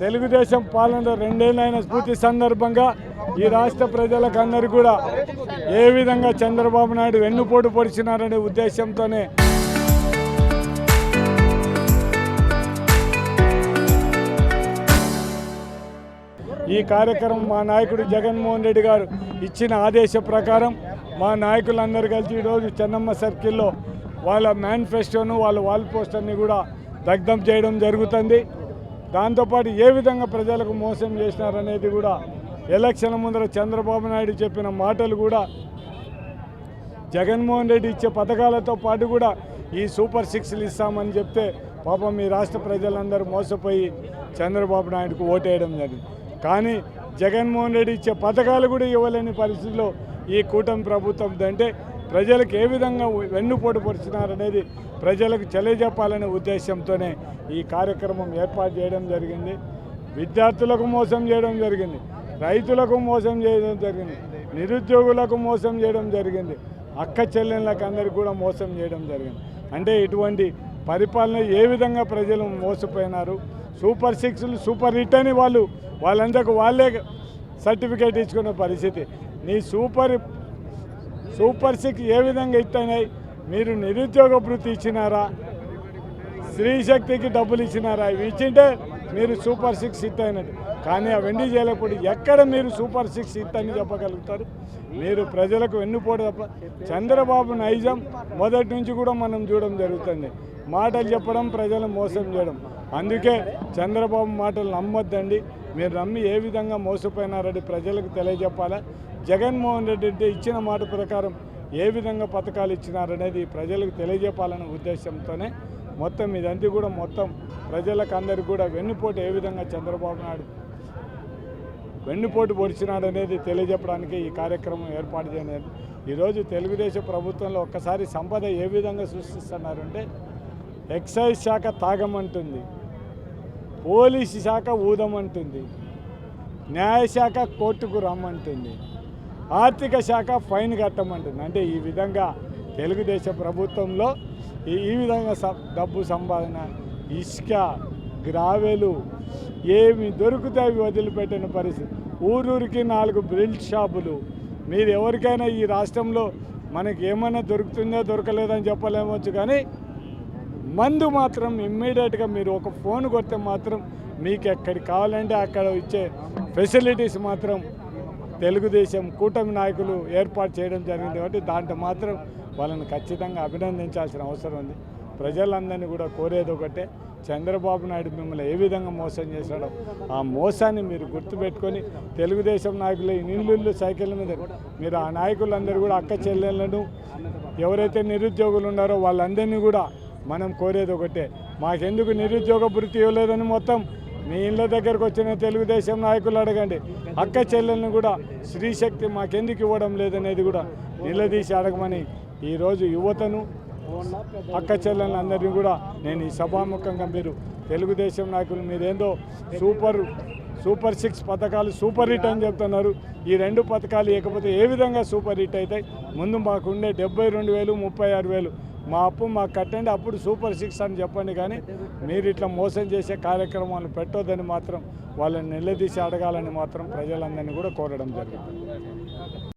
తెలుగుదేశం పాలన రెండేళ్లైన స్ఫూర్తి సందర్భంగా ఈ రాష్ట్ర ప్రజలకు అందరూ కూడా ఏ విధంగా చంద్రబాబు నాయుడు వెన్నుపోటు పొడిచినారనే ఉద్దేశంతోనే ఈ కార్యక్రమం మా నాయకుడు జగన్మోహన్ రెడ్డి గారు ఇచ్చిన ఆదేశ ప్రకారం మా నాయకులందరూ కలిసి ఈరోజు చెన్నమ్మ సర్కిల్లో వాళ్ళ మేనిఫెస్టోను వాళ్ళ వాల్ పోస్టర్ని కూడా దగ్ధం చేయడం జరుగుతుంది. దాంతోపాటు ఏ విధంగా ప్రజలకు మోసం చేసినారనేది కూడా ఎలక్షన్ ముందర చంద్రబాబు నాయుడు చెప్పిన మాటలు కూడా జగన్మోహన్ రెడ్డి ఇచ్చే పథకాలతో పాటు కూడా ఈ సూపర్ సిక్స్లు ఇస్తామని చెప్తే పాపం మీ రాష్ట్ర ప్రజలందరూ మోసపోయి చంద్రబాబు నాయుడుకు ఓటేయడం జరిగింది. కానీ జగన్మోహన్ రెడ్డి ఇచ్చే పథకాలు కూడా ఇవ్వలేని పరిస్థితిలో ఈ కూటమి ప్రభుత్వం అంటే ప్రజలకు ఏ విధంగా వెన్నుపోటు పొడిచినారనేది ప్రజలకు తెలియజెప్పాలనే ఉద్దేశంతోనే ఈ కార్యక్రమం ఏర్పాటు చేయడం జరిగింది. విద్యార్థులకు మోసం చేయడం జరిగింది, రైతులకు మోసం చేయడం జరిగింది, నిరుద్యోగులకు మోసం చేయడం జరిగింది, అక్క చెల్లెళ్ళకు అందరికీ కూడా మోసం చేయడం జరిగింది. అంటే ఇటువంటి పరిపాలన ఏ విధంగా ప్రజలు మోసపోయినారు. సూపర్ సిక్స్లు సూపర్ హిట్ అని వాళ్ళందరికీ వాళ్ళే సర్టిఫికేట్ ఇచ్చుకున్న పరిస్థితి. నీ సూపర్ సిక్స్ ఏ విధంగా హిట్ అయినాయి? మీరు నిరుద్యోగ భృతి ఇచ్చినారా, స్త్రీ శక్తికి డబ్బులు ఇచ్చినారా? ఇవి ఇచ్చింటే మీరు సూపర్ సిక్స్ హిట్ అయినట్టు. కానీ అవన్నీ చేయలేకపోతే ఎక్కడ మీరు సూపర్ సిక్స్ హిట్ అని చెప్పగలుగుతారు? మీరు ప్రజలకు వెన్నుపోటు తప్ప చంద్రబాబు నైజం మొదటి నుంచి కూడా మనం చూడడం జరుగుతుంది. మాటలు చెప్పడం, ప్రజలను మోసం చేయడం. అందుకే చంద్రబాబు మాటలు నమ్మొద్దండి. మీరు నమ్మి ఏ విధంగా మోసపోయినారని ప్రజలకు తెలియజెప్పాలా. జగన్మోహన్ రెడ్డి అంటే ఇచ్చిన మాట ప్రకారం ఏ విధంగా పథకాలు ఇచ్చినారనేది ప్రజలకు తెలియజెప్పాలనే ఉద్దేశంతోనే మొత్తం ఇదంతా కూడా మొత్తం ప్రజలకు అందరికీ కూడా వెన్నుపోటు ఏ విధంగా చంద్రబాబు నాయుడు వెన్నుపోటు పొడిచినాడనేది తెలియజెప్పడానికి ఈ కార్యక్రమం ఏర్పాటు చేయలేదు. ఈరోజు తెలుగుదేశం ప్రభుత్వంలో ఒక్కసారి సంపద ఏ విధంగా సృష్టిస్తున్నారంటే ఎక్సైజ్ శాఖ తాగమంటుంది, పోలీసు శాఖ ఊదమంటుంది, న్యాయశాఖ కోర్టుకు రమ్మంటుంది, ఆర్థిక శాఖ ఫైన్ కట్టమంటుంది. అంటే ఈ విధంగా తెలుగుదేశం ప్రభుత్వంలో ఈ విధంగా డబ్బు సంపాదన, ఇసుక, గ్రావెలు ఏమి దొరుకుతాయి వదిలిపెట్టిన పరిస్థితి. ఊరూరికి 4 బ్రిల్ట్ షాపులు. మీరు ఎవరికైనా ఈ రాష్ట్రంలో మనకి ఏమైనా దొరుకుతుందో దొరకలేదని చెప్పలేమొచ్చు, కానీ మందు మాత్రం ఇమ్మీడియట్గా మీరు ఒక ఫోన్ కొడితే మాత్రం మీకు ఎక్కడికి కావాలంటే అక్కడ ఇచ్చే ఫెసిలిటీస్ మాత్రం తెలుగుదేశం కూటమి నాయకులు ఏర్పాటు చేయడం జరిగింది. కాబట్టి దాంట్లో మాత్రం వాళ్ళని ఖచ్చితంగా అభినందించాల్సిన అవసరం ఉంది. ప్రజలందరినీ కూడా కోరేది ఒకటే, చంద్రబాబు నాయుడు మిమ్మల్ని ఏ విధంగా మోసం చేశాడో ఆ మోసాన్ని మీరు గుర్తుపెట్టుకొని తెలుగుదేశం నాయకులు ఇల్లు సైకిళ్ళ మీద మీరు ఆ నాయకులందరూ కూడా అక్క చెల్లెళ్ళను ఎవరైతే నిరుద్యోగులు ఉన్నారో వాళ్ళందరినీ కూడా మనం కోరేది ఒకటే, మాకెందుకు నిరుద్యోగ భృతి ఇవ్వలేదని మొత్తం మీ ఇళ్ళ దగ్గరకు వచ్చిన తెలుగుదేశం నాయకులు అడగండి. అక్క చెల్లెలను కూడా స్త్రీశక్తి మాకెందుకు ఇవ్వడం లేదనేది కూడా నిలదీసి అడగమని ఈరోజు యువతను అక్క చెల్లెలను అందరినీ కూడా నేను ఈ సభాముఖంగా మీరు తెలుగుదేశం నాయకులు మీరేందో సూపర్ సిక్స్ పథకాలు సూపర్ హిట్ అని చెప్తున్నారు. ఈ 2 పథకాలు ఇకపోతే ఏ విధంగా సూపర్ హిట్ అవుతాయి? ముందు మాకుండే 72,000, 36,000 మా అప్పు మాకు కట్టండి, అప్పుడు సూపర్ సిక్స్ అని చెప్పండి. కానీ మీరు ఇట్లా మోసం చేసే కార్యక్రమాలు పెట్టొద్దని మాత్రం వాళ్ళని నిలదీసి అడగాలని మాత్రం ప్రజలందరినీ కూడా కోరడం జరుగుతుంది.